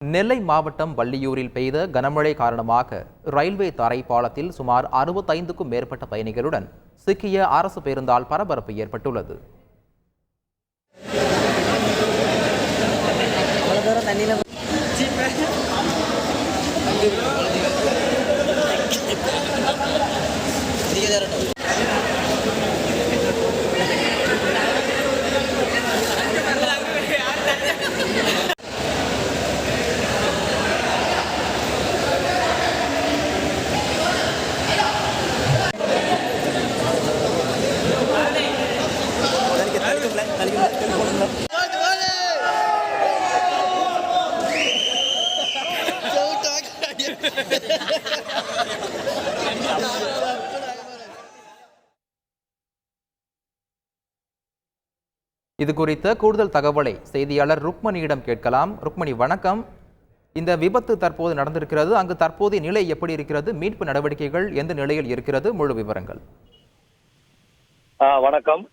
நெல்லை மாவட்டம் வள்ளியூரில் பெய்த கனமழை காரணமாக ரயில்வே தரை பாலத்தில் சுமார் 65க்கும் மேற்பட்ட பயணிகளுடன் சிக்கிய அரசு பேருந்தால் பரபரப்பு ஏற்பட்டுள்ளது. இது குறித்த கூடுதல் தகவலை செய்தியாளர் ருக்மணியிடம் கேட்கலாம். ருக்மணி, வணக்கம். இந்த விபத்து தற்போது நடந்திருக்கிறது, அங்கு தற்போதைய நிலை எப்படி இருக்கிறது? மீட்பு நடவடிக்கைகள் எந்த நிலையில் இருக்கிறது? முழு விவரங்கள். வணக்கம்.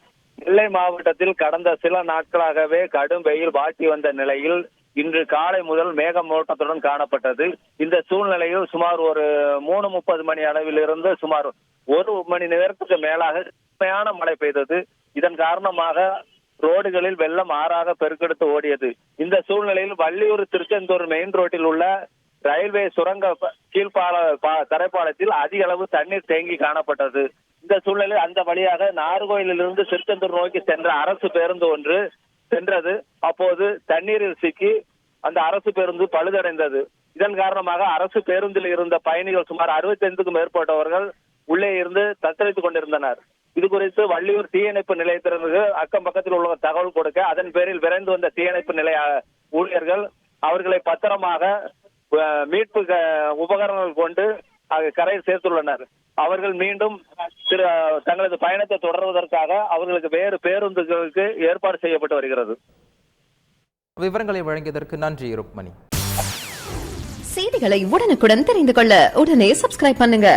நெல்லை மாவட்டத்தில் கடந்த சில நாட்களாகவே கடும் வெயில் வாட்டி வந்த நிலையில் இன்று காலை முதல் மேகமூட்டத்துடன் காணப்பட்டது. இந்த சூழ்நிலையில் சுமார் ஒரு 3:30 மணி அளவில் இருந்து சுமார் 1 மணி நேரத்துக்கு மேலாக கடுமையான மழை பெய்தது. இதன் காரணமாக ரோடுகளில் வெள்ளம் ஆறாக பெருக்கெடுத்து ஓடியது. இந்த சூழ்நிலையில் வள்ளியூர் திருச்செந்தூர் மெயின் ரோட்டில் உள்ள ரயில்வே சுரங்க தரைப்பாலத்தில் அதிக அளவு தண்ணீர் தேங்கி காணப்பட்டது. இந்த சூழ்நிலையில் அந்த வழியாக நாகர்கோயிலிருந்து திருச்செந்தூர் நோக்கி சென்ற அரசு பேருந்து ஒன்று சென்றது. அப்போது தண்ணீரில் சிக்கி அந்த அரசு பேருந்து பழுதடைந்தது. இதன் காரணமாக அரசு பேருந்தில் இருந்த பயணிகள் சுமார் 65க்கும் மேற்பட்டவர்கள் உள்ளே இருந்து தத்தளித்துக் கொண்டிருந்தனர். இது குறித்து வள்ளியூர் தீயணைப்பு நிலையத்திற்கு அக்கம் பக்கத்தில் உள்ள தகவல் கொடுக்க அதன் பேரில் விரைந்து வந்த தீயணைப்பு நிலைய ஊழியர்கள் அவர்களை பத்திரமாக மீட்பு உபகரணங்கள் கொண்டு கரையில் சேர்த்துள்ளனர். அவர்கள் மீண்டும் தங்களது பயணத்தை தொடர்வதற்காக அவர்களுக்கு வேறு பேருந்துகளுக்கு ஏற்பாடு செய்யப்பட்டு வருகிறது. விவரங்களை வழங்கியதற்கு நன்றி ருக்மணி. செய்திகளை உடனுக்குடன் தெரிந்து கொள்ள உடனே சப்ஸ்கிரைப் பண்ணுங்க.